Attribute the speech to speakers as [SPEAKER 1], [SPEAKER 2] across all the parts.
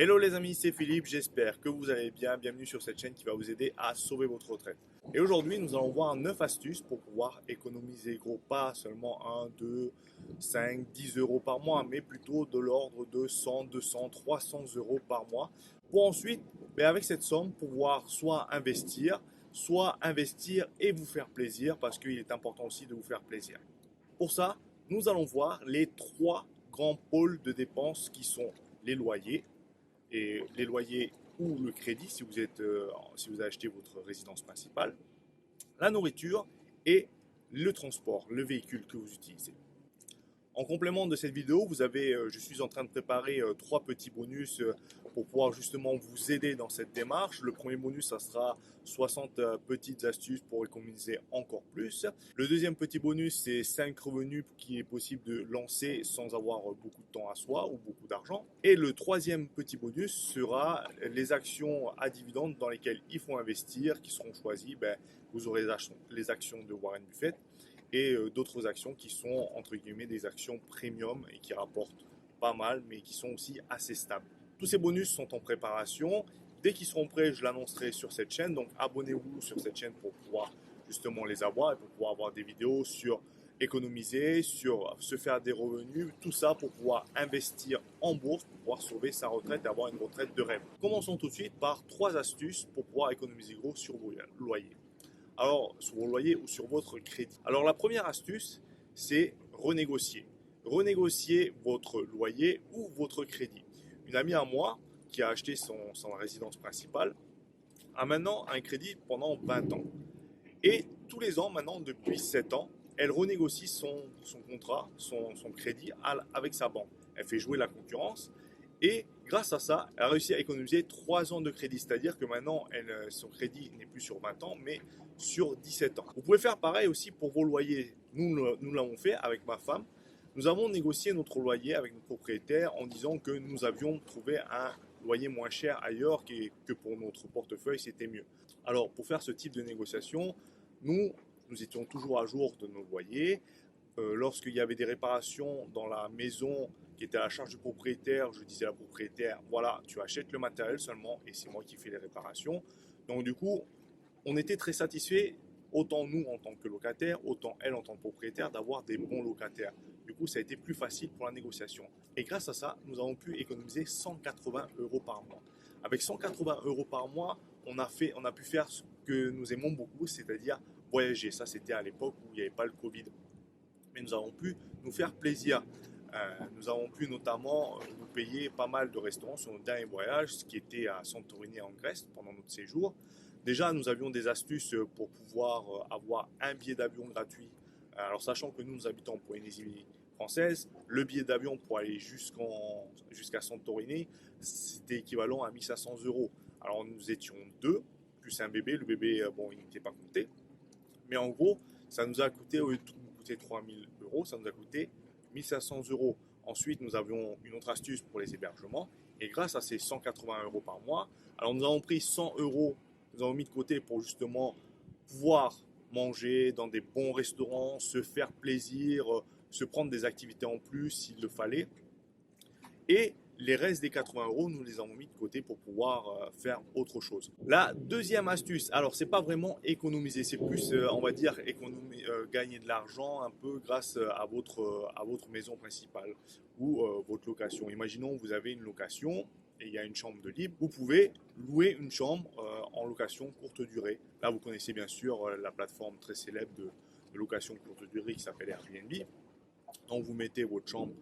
[SPEAKER 1] Hello les amis, c'est Philippe, j'espère que vous allez bien. Bienvenue sur cette chaîne qui va vous aider à sauver votre retraite. Et aujourd'hui, nous allons voir 9 astuces pour pouvoir économiser gros, pas seulement 1, 2, 5, 10 euros par mois, mais plutôt de l'ordre de 100, 200, 300 euros par mois. Pour ensuite, avec cette somme, pouvoir soit investir et vous faire plaisir, parce qu'il est important aussi de vous faire plaisir. Pour ça, nous allons voir les 3 grands pôles de dépenses qui sont les loyers, et les loyers ou le crédit si vous achetez votre résidence principale, la nourriture et le transport, le véhicule que vous utilisez. En complément de cette vidéo, je suis en train de préparer 3 petits bonus pour pouvoir justement vous aider dans cette démarche. Le premier bonus, ça sera 60 petites astuces pour économiser encore plus. Le deuxième petit bonus, c'est 5 revenus qui est possible de lancer sans avoir beaucoup de temps à soi ou beaucoup d'argent. Et le troisième petit bonus sera les actions à dividendes dans lesquelles il faut investir, qui seront choisies. Vous aurez les actions de Warren Buffett et d'autres actions qui sont entre guillemets des actions premium et qui rapportent pas mal mais qui sont aussi assez stables. Tous ces bonus sont en préparation. Dès qu'ils seront prêts, je l'annoncerai sur cette chaîne. Donc abonnez-vous sur cette chaîne pour pouvoir justement les avoir et pour pouvoir avoir des vidéos sur économiser, sur se faire des revenus, tout ça pour pouvoir investir en bourse, pour pouvoir sauver sa retraite et avoir une retraite de rêve. Commençons tout de suite par 3 astuces pour pouvoir économiser gros sur vos loyers. Alors, sur vos loyers ou sur votre crédit. Alors, la première astuce, c'est renégocier. Renégocier votre loyer ou votre crédit. Une amie à moi qui a acheté son résidence principale a maintenant un crédit pendant 20 ans. Et tous les ans, maintenant, depuis 7 ans, elle renégocie son contrat, son crédit avec sa banque. Elle fait jouer la concurrence. Et grâce à ça, elle a réussi à économiser 3 ans de crédit. C'est-à-dire que maintenant, son crédit n'est plus sur 20 ans, mais sur 17 ans. Vous pouvez faire pareil aussi pour vos loyers. Nous l'avons fait avec ma femme. Nous avons négocié notre loyer avec notre propriétaire en disant que nous avions trouvé un loyer moins cher ailleurs que pour notre portefeuille, c'était mieux. Alors, pour faire ce type de négociation, nous étions toujours à jour de nos loyers. Lorsqu'il y avait des réparations dans la maison qui était à la charge du propriétaire, je disais à la propriétaire, voilà, tu achètes le matériel seulement et c'est moi qui fais les réparations. Donc du coup, on était très satisfaits, autant nous en tant que locataires, autant elle en tant que propriétaire, d'avoir des bons locataires. Du coup, ça a été plus facile pour la négociation. Et grâce à ça, nous avons pu économiser 180 euros par mois. Avec 180 euros par mois, on a pu faire ce que nous aimons beaucoup, c'est-à-dire voyager. Ça, c'était à l'époque où il n'y avait pas le Covid. Mais nous avons pu nous faire plaisir. Nous avons pu notamment nous payer pas mal de restaurants sur notre dernier voyage, ce qui était à Santorini en Grèce pendant notre séjour. Déjà, nous avions des astuces pour pouvoir avoir un billet d'avion gratuit. Alors, sachant que nous habitons en Polynésie française, le billet d'avion pour aller jusqu'à Santorini, c'était équivalent à 1500 euros. Alors, nous étions deux, plus un bébé. Le bébé, bon, il n'était pas compté. Mais en gros, ça nous a coûté, au lieu de nous coûter 3000 euros, ça nous a coûté 1500 euros. Ensuite, nous avions une autre astuce pour les hébergements. Et grâce à ces 180 euros par mois, alors nous avons pris 100 euros, nous avons mis de côté pour justement pouvoir manger dans des bons restaurants, se faire plaisir, se prendre des activités en plus s'il le fallait. Et les restes des 80 euros, nous les avons mis de côté pour pouvoir faire autre chose. La deuxième astuce, alors c'est pas vraiment économiser, c'est plus, on va dire, gagner de l'argent un peu grâce à votre maison principale ou votre location. Imaginons que vous avez une location et il y a une chambre de libre, vous pouvez louer une chambre en location courte durée. Là, vous connaissez bien sûr la plateforme très célèbre de location courte durée qui s'appelle Airbnb. Donc vous mettez votre chambre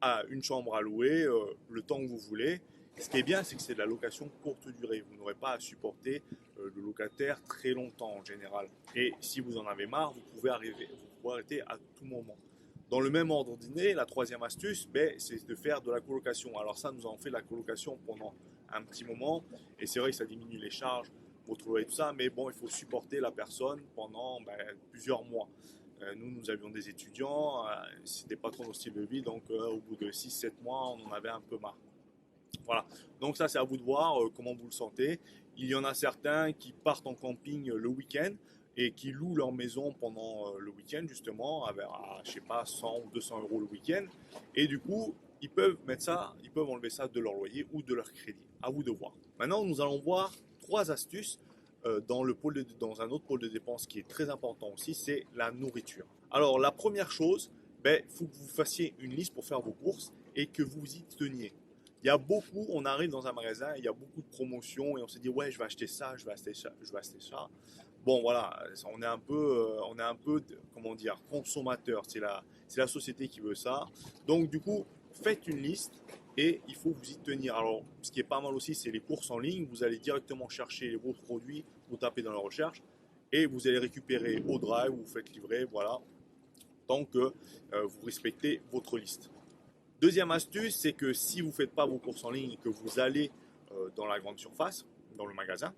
[SPEAKER 1] à une chambre à louer le temps que vous voulez. Ce qui est bien, c'est que c'est de la location courte durée. Vous n'aurez pas à supporter le locataire très longtemps en général. Et si vous en avez marre, vous pouvez arrêter à tout moment. Dans le même ordre d'idée, la troisième astuce, c'est de faire de la colocation. Alors ça, nous avons fait de la colocation pendant un petit moment. Et c'est vrai que ça diminue les charges, votre loyer et tout ça. Mais bon, il faut supporter la personne pendant plusieurs mois. Nous avions des étudiants, c'était pas trop notre style de vie, donc au bout de 6 7 mois, on en avait un peu marre. Voilà, donc ça c'est à vous de voir comment vous le sentez. Il y en a certains qui partent en camping le week-end et qui louent leur maison pendant le week-end justement, je sais pas, 100 ou 200 euros le week-end. Et du coup, ils peuvent mettre ça, ils peuvent enlever ça de leur loyer ou de leur crédit. À vous de voir. Maintenant, nous allons voir 3 astuces dans un autre pôle de dépenses qui est très important aussi, c'est la nourriture. Alors, la première chose, il faut que vous fassiez une liste pour faire vos courses et que vous y teniez. Il y a beaucoup, on arrive dans un magasin, il y a beaucoup de promotions et on se dit ouais, je vais acheter ça, je vais acheter ça, je vais acheter ça. Bon voilà, on est un peu, comment dire, consommateur. C'est la société qui veut ça. Donc du coup, faites une liste et il faut vous y tenir. Alors, ce qui est pas mal aussi, c'est les courses en ligne. Vous allez directement chercher vos produits, vous tapez dans la recherche et vous allez récupérer au drive, vous faites livrer, voilà, tant que vous respectez votre liste. Deuxième astuce, c'est que si vous ne faites pas vos courses en ligne et que vous allez dans la grande surface, dans le magasin,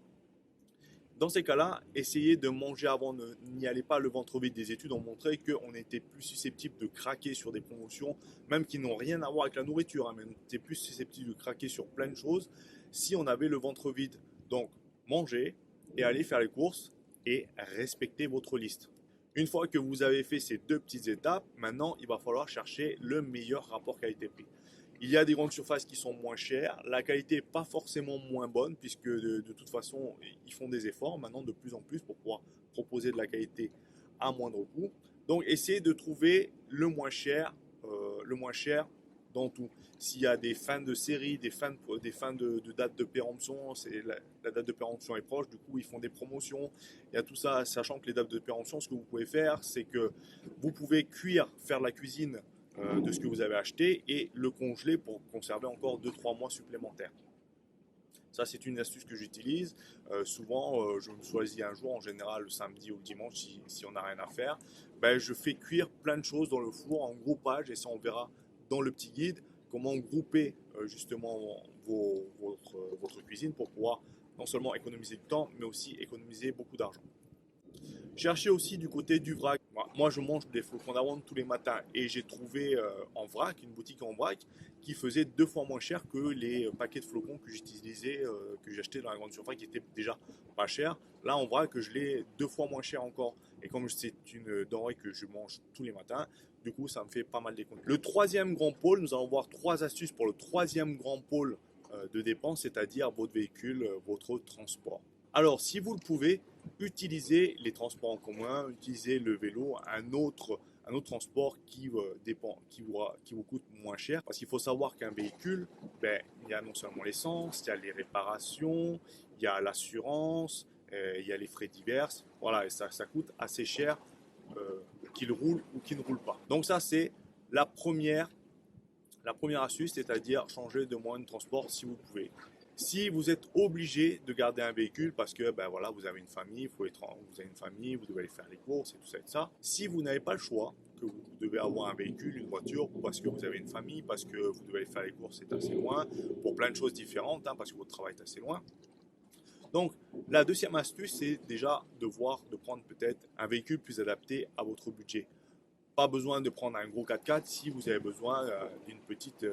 [SPEAKER 1] dans ces cas-là, essayez de manger avant, n'y allez pas le ventre vide. Des études ont montré qu'on était plus susceptible de craquer sur des promotions, même qui n'ont rien à voir avec la nourriture, hein, mais on était plus susceptible de craquer sur plein de choses si on avait le ventre vide. Donc, mangez et allez faire les courses et respectez votre liste. Une fois que vous avez fait ces 2 petites étapes, maintenant, il va falloir chercher le meilleur rapport qualité-prix. Il y a des grandes surfaces qui sont moins chères. La qualité n'est pas forcément moins bonne puisque de toute façon, ils font des efforts maintenant de plus en plus pour pouvoir proposer de la qualité à moindre coût. Donc, essayez de trouver le moins cher dans tout. S'il y a des fins de série, des fins de date de péremption, la date de péremption est proche, du coup ils font des promotions. Il y a tout ça, sachant que les dates de péremption, ce que vous pouvez faire, c'est que vous pouvez faire la cuisine de ce que vous avez acheté et le congeler pour conserver encore 2-3 mois supplémentaires. Ça, c'est une astuce que j'utilise. Souvent, je me choisis un jour, en général le samedi ou le dimanche, si on n'a rien à faire. Je fais cuire plein de choses dans le four en groupage et ça, on verra dans le petit guide comment grouper justement votre cuisine pour pouvoir non seulement économiser du temps, mais aussi économiser beaucoup d'argent. Cherchez aussi du côté du vrac. Moi, je mange des flocons d'avoine tous les matins et j'ai trouvé en vrac, une boutique en vrac qui faisait 2 fois moins cher que les paquets de flocons que j'utilisais, que j'achetais dans la grande surface qui étaient déjà pas chers. Là, en vrac, je l'ai 2 fois moins cher encore. Et comme c'est une denrée que je mange tous les matins, du coup, ça me fait pas mal d'économies. Le troisième grand pôle, nous allons voir 3 astuces pour le troisième grand pôle de dépenses, c'est-à-dire votre véhicule, votre transport. Alors, si vous le pouvez, utilisez les transports en commun, utilisez le vélo, un autre transport qui vous coûte moins cher. Parce qu'il faut savoir qu'un véhicule, il y a non seulement l'essence, il y a les réparations, il y a l'assurance, il y a les frais divers. Voilà, et ça coûte assez cher qu'il roule ou qu'il ne roule pas. Donc ça, c'est la première astuce, c'est-à-dire changer de moyen de transport si vous pouvez. Si vous êtes obligé de garder un véhicule parce que voilà, vous avez une famille, vous avez une famille, vous devez aller faire les courses et tout ça et ça. Si vous n'avez pas le choix, que vous devez avoir un véhicule, une voiture, parce que vous avez une famille, parce que vous devez aller faire les courses, c'est assez loin, pour plein de choses différentes, hein, parce que votre travail est assez loin. Donc, la deuxième astuce, c'est déjà de prendre peut-être un véhicule plus adapté à votre budget. Pas besoin de prendre un gros 4x4 si vous avez besoin d'une petite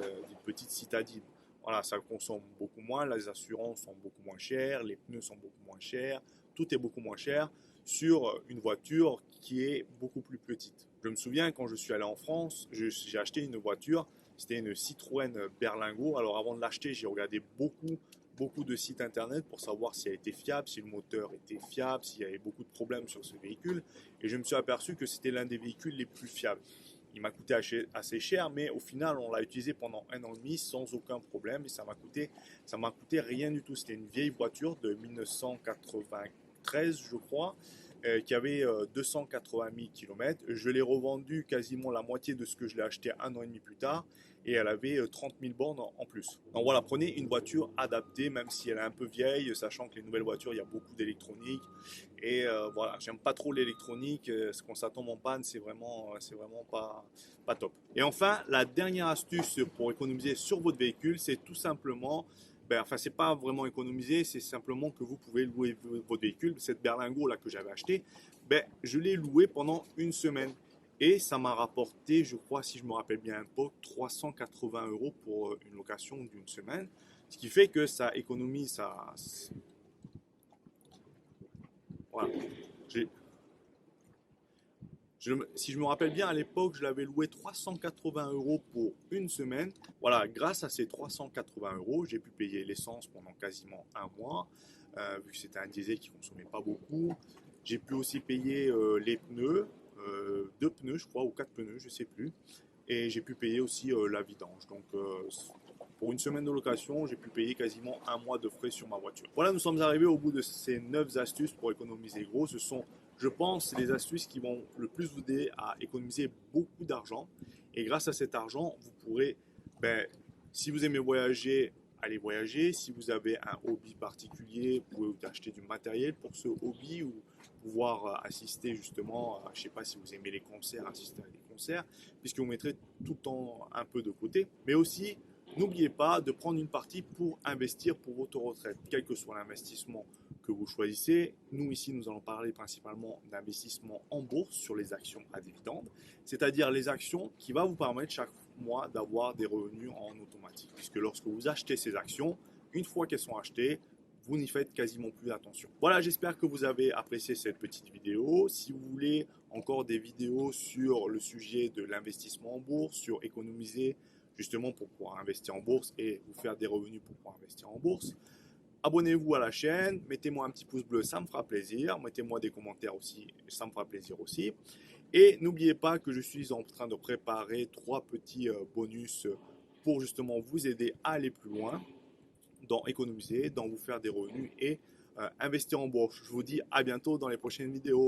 [SPEAKER 1] citadine. Voilà, ça consomme beaucoup moins, les assurances sont beaucoup moins chères, les pneus sont beaucoup moins chers, tout est beaucoup moins cher sur une voiture qui est beaucoup plus petite. Je me souviens quand je suis allé en France, j'ai acheté une voiture, c'était une Citroën Berlingo. Alors avant de l'acheter, j'ai regardé beaucoup de sites internet pour savoir si elle était fiable, si le moteur était fiable, s'il y avait beaucoup de problèmes sur ce véhicule. Et je me suis aperçu que c'était l'un des véhicules les plus fiables. Il m'a coûté assez cher, mais au final, on l'a utilisé pendant 1 an et demi sans aucun problème et ça m'a coûté rien du tout. C'était une vieille voiture de 1993, je crois, qui avait 280 000 km. Je l'ai revendue quasiment la moitié de ce que je l'ai acheté 1 an et demi plus tard et elle avait 30 000 bornes en plus. Donc voilà, prenez une voiture adaptée, même si elle est un peu vieille, sachant que les nouvelles voitures, il y a beaucoup d'électronique. Et voilà, j'aime pas trop l'électronique, ce qu'on s'attend en panne, c'est vraiment pas top. Et enfin, la dernière astuce pour économiser sur votre véhicule, c'est tout simplement, c'est pas vraiment économiser, c'est simplement que vous pouvez louer votre véhicule. Cette Berlingo là que j'avais acheté, je l'ai loué pendant une semaine. Et ça m'a rapporté, je crois, si je me rappelle bien un peu, 380 € pour une location d'une semaine. Ce qui fait que ça économise, voilà. Si je me rappelle bien, à l'époque, je l'avais loué 380 € pour une semaine. Voilà, grâce à ces 380 €, j'ai pu payer l'essence pendant quasiment un mois, vu que c'était un diesel qui ne consommait pas beaucoup. J'ai pu aussi payer les pneus, deux pneus, je crois, ou quatre pneus, je ne sais plus. Et j'ai pu payer aussi la vidange. Donc, pour une semaine de location, j'ai pu payer quasiment un mois de frais sur ma voiture. Voilà, nous sommes arrivés au bout de ces 9 astuces pour économiser gros. Ce sont, je pense, les astuces qui vont le plus vous aider à économiser beaucoup d'argent. Et grâce à cet argent, vous pourrez, ben, si vous aimez voyager, aller voyager. Si vous avez un hobby particulier, vous pouvez vous acheter du matériel pour ce hobby ou pouvoir assister justement, je ne sais pas si vous aimez les concerts, assister à des concerts, puisque vous mettrez tout le temps un peu de côté. Mais aussi, n'oubliez pas de prendre une partie pour investir pour votre retraite, quel que soit l'investissement que vous choisissez. Nous, ici, nous allons parler principalement d'investissement en bourse sur les actions à dividendes, c'est-à-dire les actions qui vont vous permettre chaque mois d'avoir des revenus en automatique. Puisque lorsque vous achetez ces actions, une fois qu'elles sont achetées, vous n'y faites quasiment plus attention. Voilà, j'espère que vous avez apprécié cette petite vidéo. Si vous voulez encore des vidéos sur le sujet de l'investissement en bourse, sur économiser justement pour pouvoir investir en bourse et vous faire des revenus pour pouvoir investir en bourse, abonnez-vous à la chaîne, mettez-moi un petit pouce bleu, ça me fera plaisir. Mettez-moi des commentaires aussi, ça me fera plaisir aussi. Et n'oubliez pas que je suis en train de préparer 3 petits bonus pour justement vous aider à aller plus loin dans économiser, dans vous faire des revenus et investir en bourse. Je vous dis à bientôt dans les prochaines vidéos.